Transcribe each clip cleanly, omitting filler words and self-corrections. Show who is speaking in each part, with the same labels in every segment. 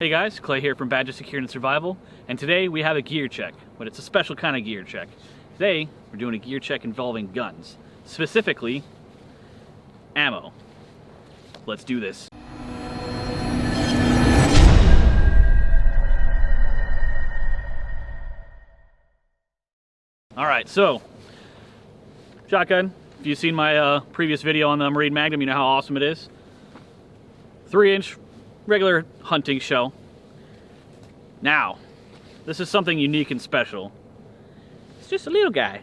Speaker 1: Hey guys, Clay here from Badger Security and Survival, and today we have a gear check, but it's a special kind of gear check. Today, we're doing a gear check involving guns, specifically ammo. Let's do this. Alright, so, shotgun. If you've seen my previous video on the Marine Magnum, you know how awesome it is. 3-inch regular hunting shell. Now, this is something unique and special. It's just a little guy.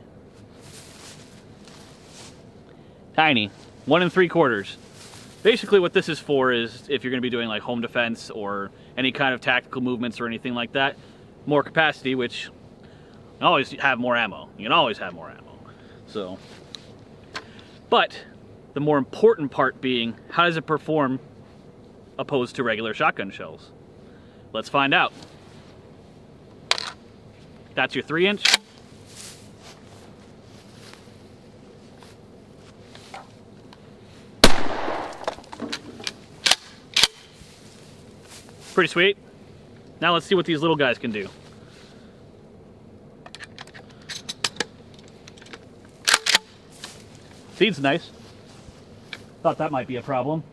Speaker 1: Tiny, 1 3/4. Basically what this is for is if you're going to be doing like home defense or any kind of tactical movements or anything like that, more capacity, which you can always have more ammo. You can always have more ammo. So, but the more important part being, how does it perform opposed to regular shotgun shells? Let's find out. That's your 3-inch. Pretty sweet. Now let's see what these little guys can do. Feed's nice. Thought that might be a problem.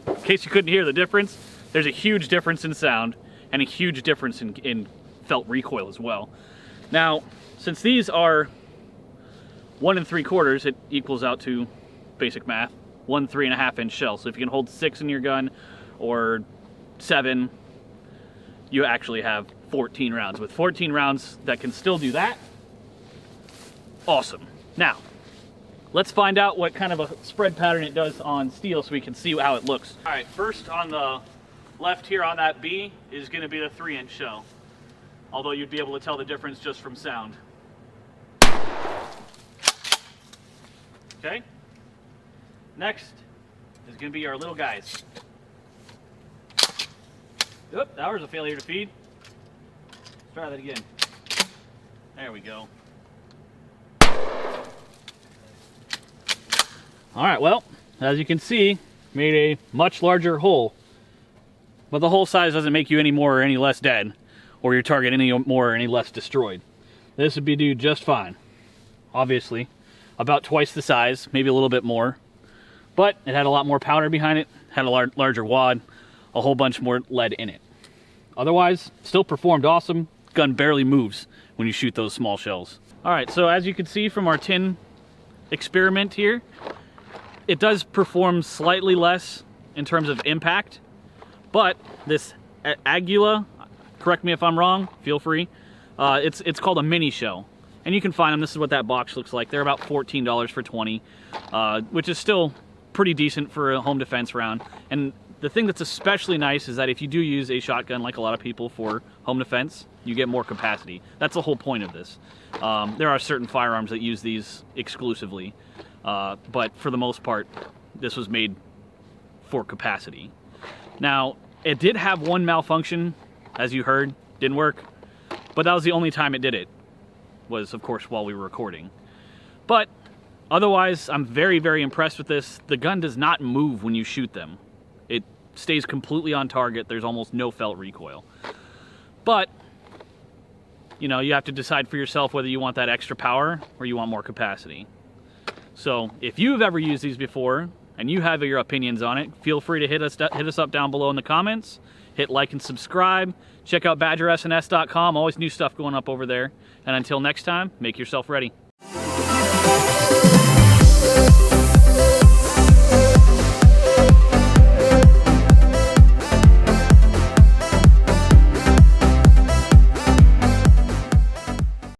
Speaker 1: In case you couldn't hear the difference, there's a huge difference in sound and a huge difference in felt recoil as well. Now, since these are 1 3/4, it equals out to basic math, 1 3.5-inch shell. So if you can hold 6 in your gun or 7, you actually have 14 rounds. With 14 rounds that can still do that, awesome. Now, let's find out what kind of a spread pattern it does on steel so we can see how it looks. All right, first on the left here on that B is going to be the 3-inch shell. Although you'd be able to tell the difference just from sound. Okay. Next is going to be our little guys. Oop, that was a failure to feed. Let's try that again. There we go. Alright, well, as you can see, made a much larger hole. But the hole size doesn't make you any more or any less dead, or your target any more or any less destroyed. This would be do just fine. Obviously, about twice the size, maybe a little bit more. But it had a lot more powder behind it, had a larger wad, a whole bunch more lead in it. Otherwise, still performed awesome. Gun barely moves when you shoot those small shells. Alright, so as you can see from our tin experiment here, it does perform slightly less in terms of impact, but this Agula, correct me if I'm wrong, feel free, it's called a Minishell, and you can find them. This is what that box looks like. They're about $14 for 20, which is still pretty decent for a home defense round. And the thing that's especially nice is that if you do use a shotgun, like a lot of people, for home defense, you get more capacity. That's the whole point of this. There are certain firearms that use these exclusively, but for the most part, this was made for capacity. Now, it did have one malfunction, as you heard, didn't work, but that was the only time it did it, was of course while we were recording. But otherwise, I'm very, very impressed with this. The gun does not move when you shoot them. It stays completely on target. There's almost no felt recoil. But, you know, you have to decide for yourself whether you want that extra power or you want more capacity. So, if you've ever used these before, and you have your opinions on it, feel free to hit us up down below in the comments. Hit like and subscribe. Check out BadgerSNS.com. Always new stuff going up over there. And until next time, make yourself ready.